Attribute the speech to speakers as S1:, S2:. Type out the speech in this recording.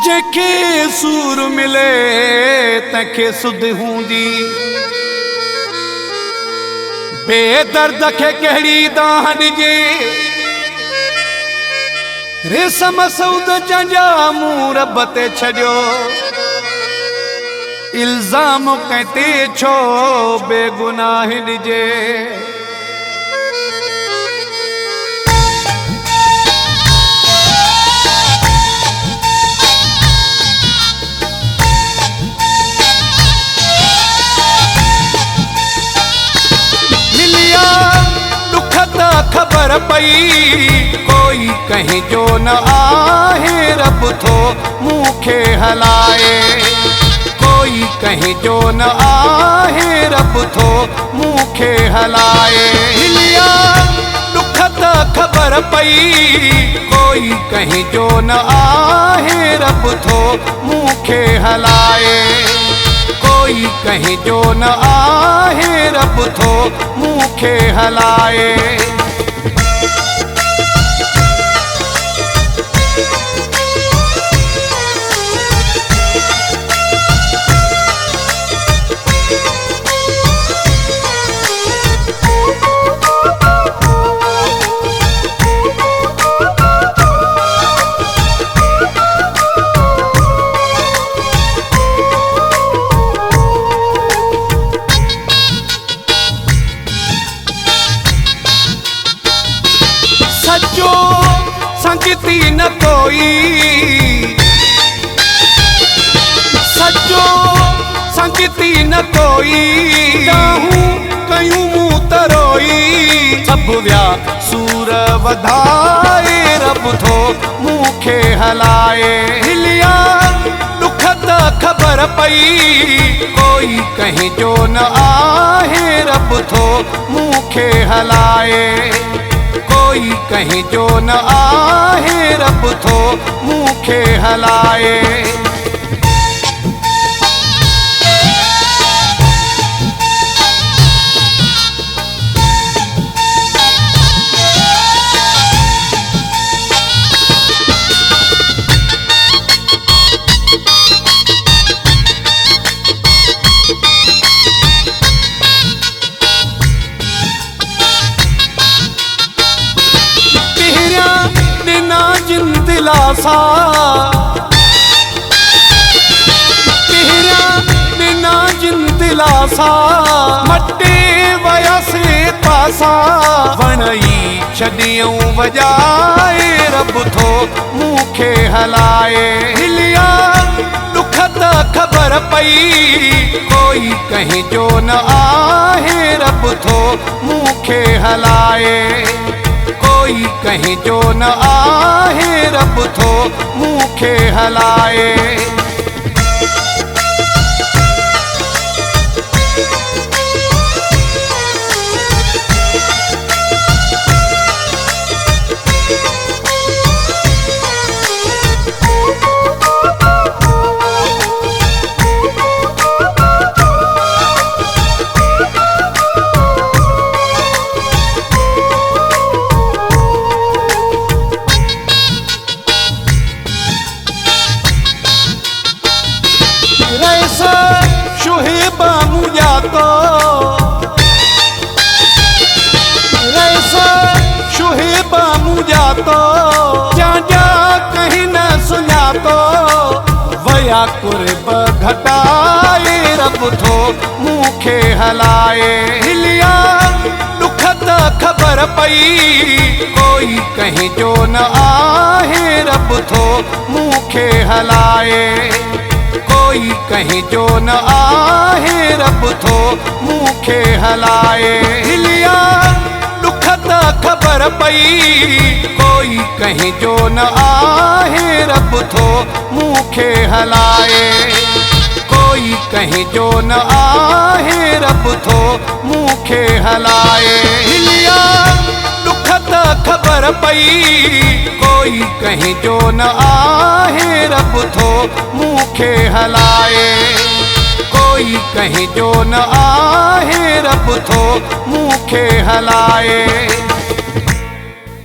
S1: जेके सूर मिले तंखे सुध हूंदी, बेदर्द खे कहिड़ी दाह ॾिजे। रेशम सऊद जंजा मूं रब ते छॾियो, इल्ज़ाम कंहिं ते छो बेगुनाह ॾिजे। खबर पई कोई कहीं जो न आहे, रब थो मूंखे हलाए। कोई कहीं जो न आहे, रब थो मूंखे हलाए। हिलिया दुख त खबर पई कोई कहीं जो न आहे, रब थो मूंखे हलाए। कोई कहीं जो न आहे, रब थो मूंखे हलाए। सचो संगती न कोई, सचो संगती न कोई। ॾाहूं कयूं मूं तरोई, सब विया सूर वधाए, रब थो मूंखे हलाए। हिलिया दुख त खबर पई कोई कहीं जो न आहे, रब थो मूंखे हलाए। कोई कहीं जो न आहे, रब थो मूंखे हलाए। दिलासा तेरा बिना जिन दिलासा, मटे वयासे पासा। वणई छॾियूं वॼाए, रब थो मूंखे हलाए। हिलिया दुख त खबर पई कोई कहीं जो न आहे, रब थो मूंखे हलाए। कोई कहीं जो न आहे, रब थो मूंखे हलाए। शुहेबा मुझा तो रैसा शुहेबा मुझा तो, जा जा कहीं न सुझा तो। वया कुर्ब घटाए, रब थो मूंखे हलाए। हिलिया दुख त खबर पई कोई कहीं जो न आहे, रब थो मूंखे हलाए। कोई कहीं जो न आहे, रब थो मूंखे हलाए। हिलिया दुख त खबर पई कोई कहीं जो न आहे, रब थो मूंखे हलाए। कोई कहीं जो न आहे, रब थो मूंखे हलाए। हिलिया दुख त ख़बर पई कोई कहीं जो न आहे रब थो मूंखे हलाए कोई कहीं जो न आहे रब थो मूंखे हलाए।